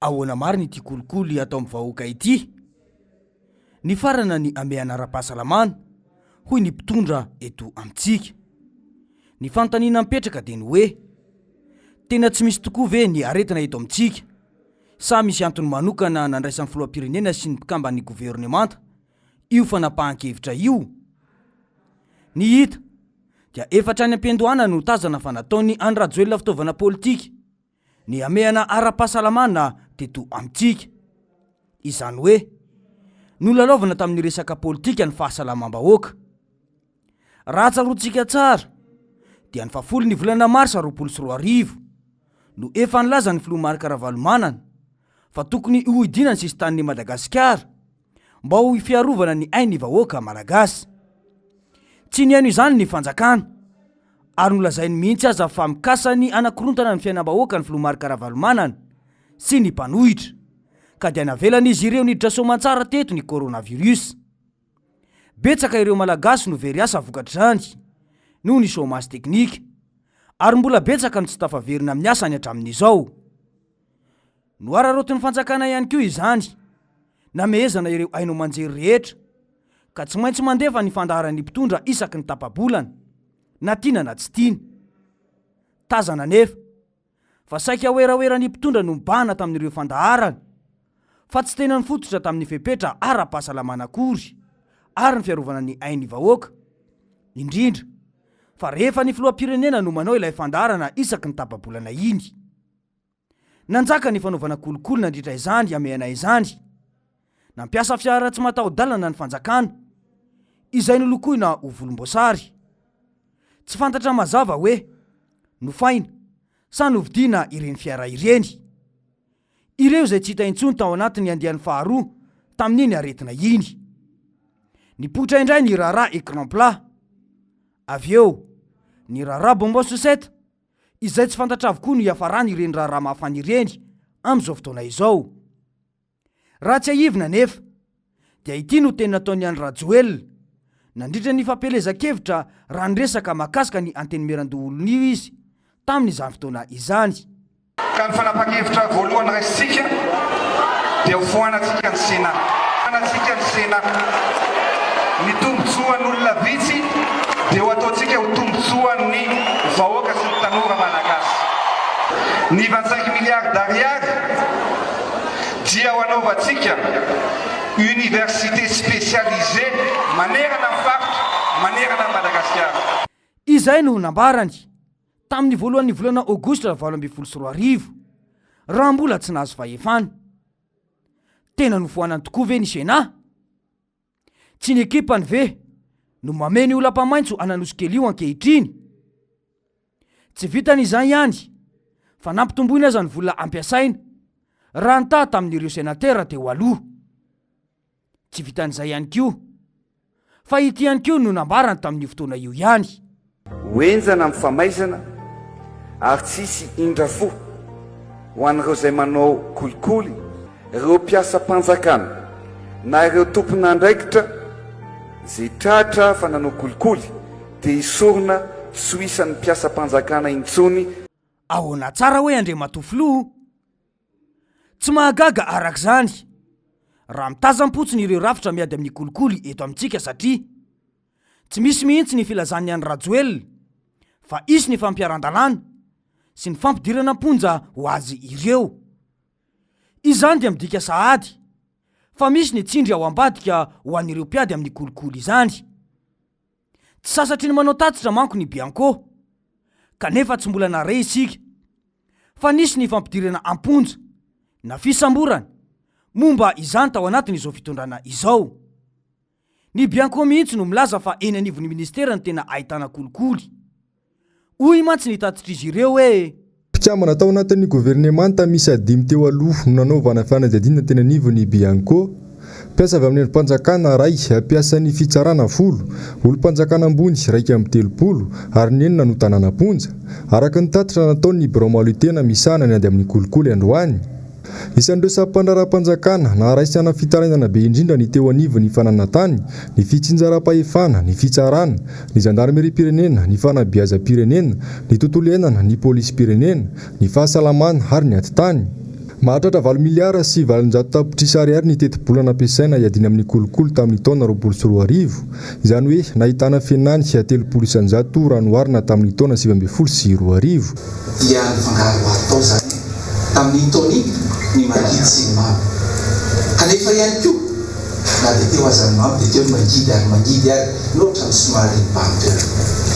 Ahoana marina ity kolikoly atao amin'ny vahoaka ity. Ny farana ny ameana ara-pahasalamana hoy ny mpitondra eto amintsika. Ny fanontaniana mipetraka dia ny hoe tena tsy misy tokoa ve ny aretina eto amintsika, sa misy antony manokana nandraisan'ny filoham-pirenena sy ny mpikamban'ny governemanta io fanapahan-kevitra io? Ny hita dia efatra any am-piandohana no tazana fa nataony Anny Rajoelina fitaovana politika ny ameana ara-pahasalamana teto amintsika. Izany hoe nolalaovana tamin'ny resaka politika ny fahasalamam-bahoaka. Raha tsaroantsika tsara dia ny 10 volana Marsa 2024 no efa nilaza ny filoha Marc Ravalomanana fa tokony ho idina ny sisin-tanin'i Madagasikara mba ho fiarovana ny ain'ny vahoaka malagasy. Tsy niaino izany ny fanjakana ary nolazainy mihitsy aza fa mikasany anakorontana ny fiainam-bahoaka ny filoha Marc Ravalomanana sy ny mpanohitra, ka dia navelan'izy ireo niditra soamantsara teto ny coronavirus. Betsaka ireo malagasy no very asa vokatr'izany noho ny chômage teknika, ary mbola betsaka no tsy tafaverina amin'ny asany hatramin'izao. Noararotiny fanjakana ihany koa izany, namehezana ireo haino manjery rehetra ka tsy maintsy mandefa ny fandaharan'ny mpitondra isaky ny tapa-bolana, na tiana na tsy tiana. Tazana nefa fa saika oeraoeran'ny mpitondra no mibahana tamin'ireo fandaharana, fa tsy tena nifototra tamin'ny fepetra ara-pahasalamana akory ary ny fiarovana ny ain'ny vahoaka, indrindra fa rehefa ny filoham-pirenena no manao ilay fandaharana isaky ny tapa-bolana iny. Nanjaka ny fanaovana kolikoly nandritra izany ameana izany. Nampiasa fiara tsy mataho-dalana ny fanjakana, izay nolokoina ho volomboasary. Tsy fantatra mazava hoe nofaina sa novidiana ireny fiara ireny, ireo izay tsy hita intsony tao anatin'ny andian'ny faharoa tamin'iny aretina iny. Nipoitra indray ny raharaha écran plat, avy eo ny raharaha bonbon soseta, izay tsy fantatra avokoa ny iafarany ireny raharaha mafana ireny amin'izao fotoana izao. Raha tsy aivina nefa dia ity no tena nataony Anny Rajoelina nandritra ny fampelezan-kevitra raha niresaka mahakasika ny antenimieran-doholon'io izy tamin'izany fotoana izany. Ka ny fanapahan-kevitra voalohany raisitsika dia ho foanantsika ny Sénat. Foanantsika ny Sénat. Ny tombotsoan'olona vitsy dia ho ataontsika ho tombotsoan'ny vahoaka sy ny tanora malagasy. Ny 25 milliards d'ariary dia ho anaovantsika université spécialisée manerana amin'ny faritra, manerana amin'ny Madagasikara. Izay no nambarany tamin'ny voalohan'ny volana Aogositra 2024 raha mbola tsy nahazo fahefana. Tena nofoanany tokoa ve ny Sénat? Tsy ny ekipany ve no mameny olam-pamaintso ananosokely io ankehitriny? Tsy vitany izany ihany fa nampitomboina aza ny vola ampiasaina raha ntaha tamin'ireo sénatera teo aloha. Tsy vitan'izay ihany koa fa ity ihany koa no nambarany tamin'ny fotoana io ihany. Hoenjana amin'ny famaizana ary tsisy indra fo ho an'ireo izay manao kolikoly, ireo mpiasa-panjakana na ireo tompon'andraikitra izay tratra fa nanao kolikoly dia isorona tsy ho isan'ny mpiasa-panjakana intsony. Ahoana tsara hoe Andriamatoa filoha? Tsy mahagaga arak'izany raha mitazam-potsiny ireo rafitra miady amin'ny kolikoly eto amintsika, satria tsy misy mihitsy ny filazan'ny Anny Rajoelina fa isy ny fampiaran-dalàna sy ny fampidirana amponja ho azy ireo. Izany dia midika sahady fa misy ny tsindry ao ambadika ho an'ireo mpiady amin'ny kolikoly izany. Tsy sasatry ny manao tatitra manko ny Bianco, kanefa tsy mbola nare isika fa nisy ny fampidirana amponja na fisamborana momba izany tao anatin'izao fitondrana izao. Ny Bianco mihitsy no milaza fa eny anivon'ny ministera ny tena ahitana kolikoly. Hoy mantsy ny tatitr'izy ireo hoe mpikambana tao anatin'ny governemanta misy 5 teo aloha no nanaovana fanadihadiana teny anivon'ny Bianco. Mpiasa avy amin'ny mpanjakana ray, mpiasa ny fitsarana 10, olo-mpanjakana ambony 130 ary ny 9 no tanàna-ponja, araka ny tatitra nataon'ny Bromalitena misanany ady amin'ny kolikoly androany. Isan'ireo sampandraram-panjakana na raisana fitarainana be indrindra ny teo anivon'ny fananantany, ny fitsinjaram-pahefana, ny fitsarana, ny zandarmeri-pirenena, ny fanabeazam-pirenena, ny tontolo iainana, ny polisy-pirenena, ny fahasalamana ary ny atitany. Mahatratra 20 miliara sy 700 tapitrisa ariary ny teti-bolana ampiasaina hiadina amin'ny kolokolo tamin'ny taona 2021, izany hoe nahitana fienany 30 isanjato raha noharina tamin'ny taona 2022. Dia nifangaro atao zany tamin'ny taona ny magidy sy ny mamy. Kanefa ihany koa na dia teo azany mamy dia teo ny mangidy ary loatra ny somary mibamitra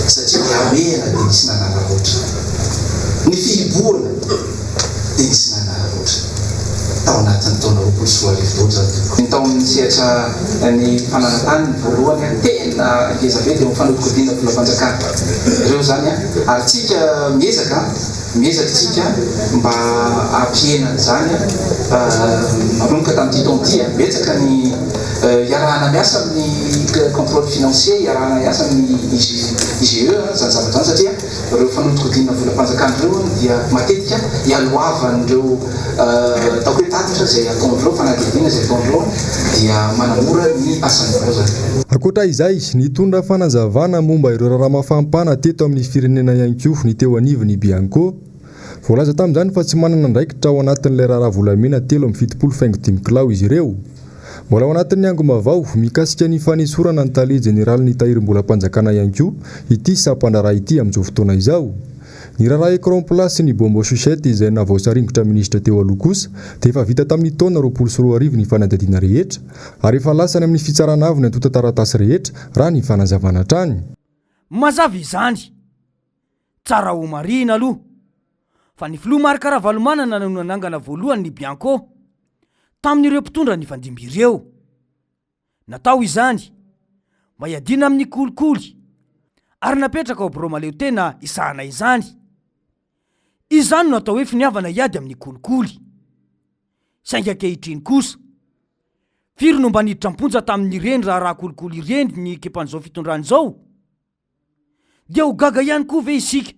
satria amena dia nisy nanara loatra. Ny fihiboana dia nisy nanara loatra tao anatin'ny taona 2021 zany. Ny taon'ny sehatra ny fananantany voalohany tena ngezabe dia mifanodikodiana volam-panjakana ireo zany ary tsika miezaka tsika mba ampienana zany manomboka tamin'ity taona ity betsaka ny iarahana miasa amin'ny contrôle financier, iarahana miasa amin'ny IGE zany zavatra zany satria ireo fanodikodiana volam-panjakana ireo dia matetika ialoavan'ireo ataoko hoe tatitra zay ataon'ireo fanadihadiana zay ataon'ireo dia manamora ny asan'ireo zany. Ankoatra izay nitondra fanazavana momba ireo raharaha mafampana teto amin'ny firenena ihany koa ny teo anivony Bianco. Voalaza tamin'izany fa tsy manana ndraikitra ao anatin'ilay raharaha volamena 3.75 kilao izy ireo. Mbola ao anatin'ny angomavao mikasika ny fanesorana ny tale jeneraly tahirim-bolam-panjakana ihany koa ity sampandraraha ity amin'izao fotoana izao. Ny raharaha écran place ny bombo chaussette izay navoasaringotra minisitra teo aloha kosa dia efa vita tamin'ny taona 2022 ny fanadihadiana rehetra ary efa lasany amin'ny fitsarana avy ny antota taratasy rehetra raha ny fanazavana hatrany. Mazava izany tsara ho marina aloha fa ny filoha Marc Ravalomanana no nanangana voalohany ny Bianco tamin'ireo mpitondra ny fandimby ireo. Natao izany mba hiadiana amin'ny kolikoly ary napetraka ao Bromaleo tena isahana izany. Izany no atao hoe finiavana hiady amin'ny kolikoly. Saingy ankehitriny kosa firy no mba niditra amponja tamin'ny ireny raha kolikoly ireny ny ekipan'izao fitondran'izao dia ho gaga ihany koa ve isika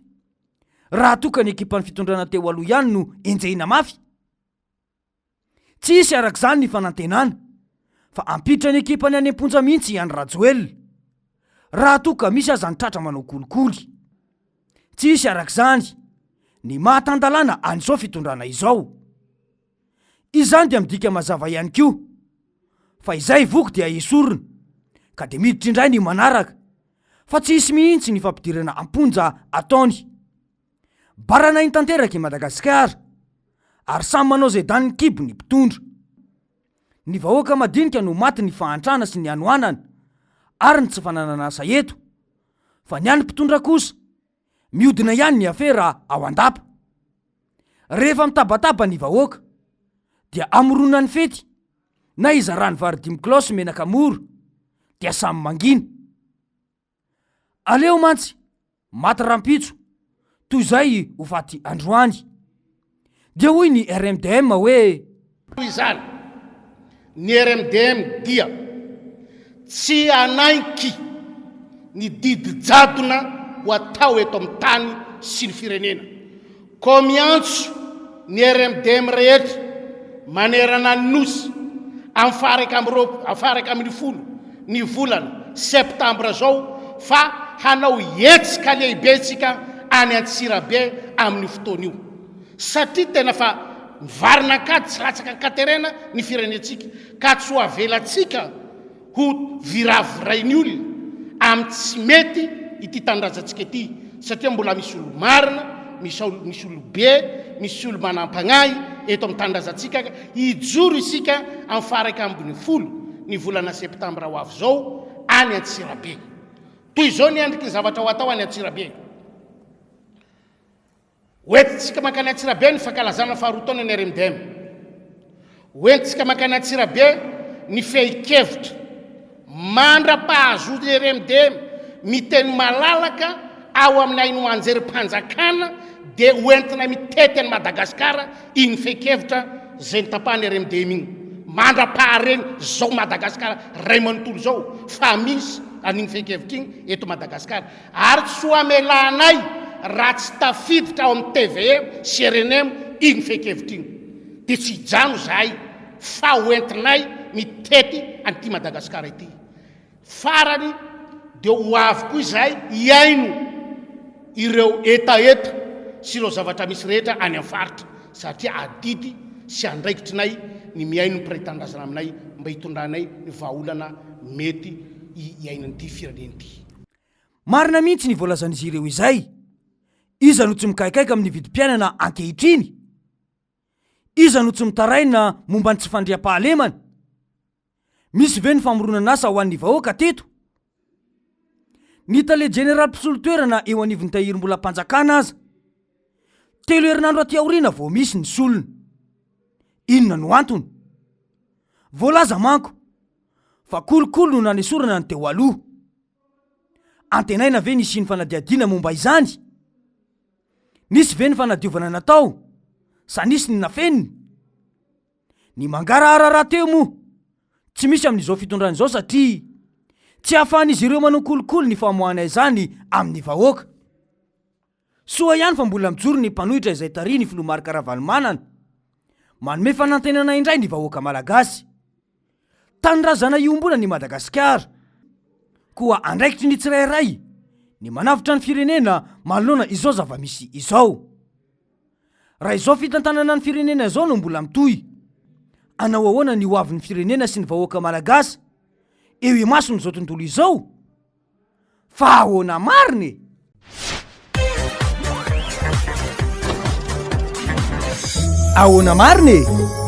raha toka ny ekipan'ny fitondrana teo aloha ihany no enjehina mafy. Tsy isy arak'izany ny fanantenana fa ampitra ny ekipany any amponja mihitsy ihany Rajoel raha toka misy aza ny tratra manao kolikoly. Tsy isy arak'izany ny mahatandalana an'izao fitondrana izao. Izany dia midika mazava ihany koa fa izay voky dia esorina ka dia miditra indray ny manaraka fa tsy isy mihitsy ny fampidirana amponja ataony. Barana intanteraka i Madagasikara ary samy manao zay dany ny kibo ny mpitondra. Ny vahoaka madinika no maty ny fahantrana sy ny anoanana ary ny tsy fananana asa eto fa ny any mpitondra kosa miodina ihany ny afera ao andapa. Rehefa mitabataba ny vahoaka dia amorona ny fety na iza rany vary 5 kilao menaka mora dia samy mangina. Aleo mantsy maty rampitso toy izay ho faty androany. Dia hoy ny RMDM hoe izany ny RMDM dia tsy anaiky ny didy jadona ho atao eto amin'ny tany sy ny firenena. Ko miantso ny RMDM rehetra manerana ny nosy afaraka amin'ny folo ny volana septambra zao fa hanao hetsika lehibetsika any Antsirabe amin'ny fotoana io. Satria tena fa mivarina kady tsy latsaka katerena ny firenetsika ka tsy ho avelatsika ho viravirainy olona amin'ny tsy mety ity tanindrazantsika ity satria mbola misy olo marina, misy olo be, misy olo manam-pagnahy eto amin'ny tanindrazantsika hijoro isika amin'ny faraka ambin'ny folo ny volana septambra ho avy zao any Antsirabe. Toy izao ny andriky ny zavatra ho atao any Antsirabe. Hoentintsika mankany Antsirabe ny fankalazana faharoa ny RMDM. Hoentintsika mankany Antsirabe ny fehi-kevitra mandra-pahazo ny RMDM miteny malalaka ao amin'ny aino anjerim-panjakana dia hoentina mitety any Madagasikara iny fehi-kevitra zay nitapahany RMDM iny. Mandra-pahareny zao Madagasikara ray manontolo zao fa misy an'iny fehi-kevitra iny eto Madagasikara ary tsy ho amelanay raha tsy tafiditra ao amin'ny TVM sy RNM iny fehi-kevitra iny. Dia tsy hijano zahay fa hoentinay mitety an'ity Madagasikara ity. Farany dia ho avy koa izahay hiaino ireo etaeta sy ireo zavatra misy rehetra any amin'ny faritra satria adidy sy andraikitrinay ny miaino ny mpiray-tanindrazana aminay mba hitondranay ny vahaolana mety iainan'ity firenen'ity. Marina mihitsy ny voalazan'izy ireo izay. Iza no tsy mikaikaika amin'ny vidim-piainana ankehitriny? Iza no tsy mitaraina momba ny tsy fandriam-pahalemana? Misy ve ny famoronana asa ho an'ny vahoaka teto? Ny tale general mpisolo toerana eo anivon'ny tahiry-mbola mpanjakana aza. 3 herinandro aty aoriana vao misy ny solona. Inona no antony? Voalaza manko fa kolokolo no nanesorana ny teo aloha. Antenaina ve nisy ny fanadiadiana momba izany? Nisy ve ny fanadiovana natao? Sa nisy ny nafeniny? Ny mangarahara teo moa tsy misy amin'izao fitondrana izao satria tsy ahafahan'izy ireo manonkolokolo ny famoahana izany amin'ny vahoaka. Soa ihany fa mbola mijoro ny mpanohitra izay taria ny filoha Marc Ravalomanana manome fanantenana indray ny vahoaka malagasy. Tanindrazana iombona ny Madagasikara koa andraikitry ny tsirairay ny manavitra ny firenena manoloana izao zava-misy izao. Raha izao fitantanana ny firenena izao no mbola mitohy, anao ahoana ny hoavin'ny firenena sy ny vahoaka malagasy eo imasony izao tontolo izao? Fa ahoana mariny? Ahoana mariny?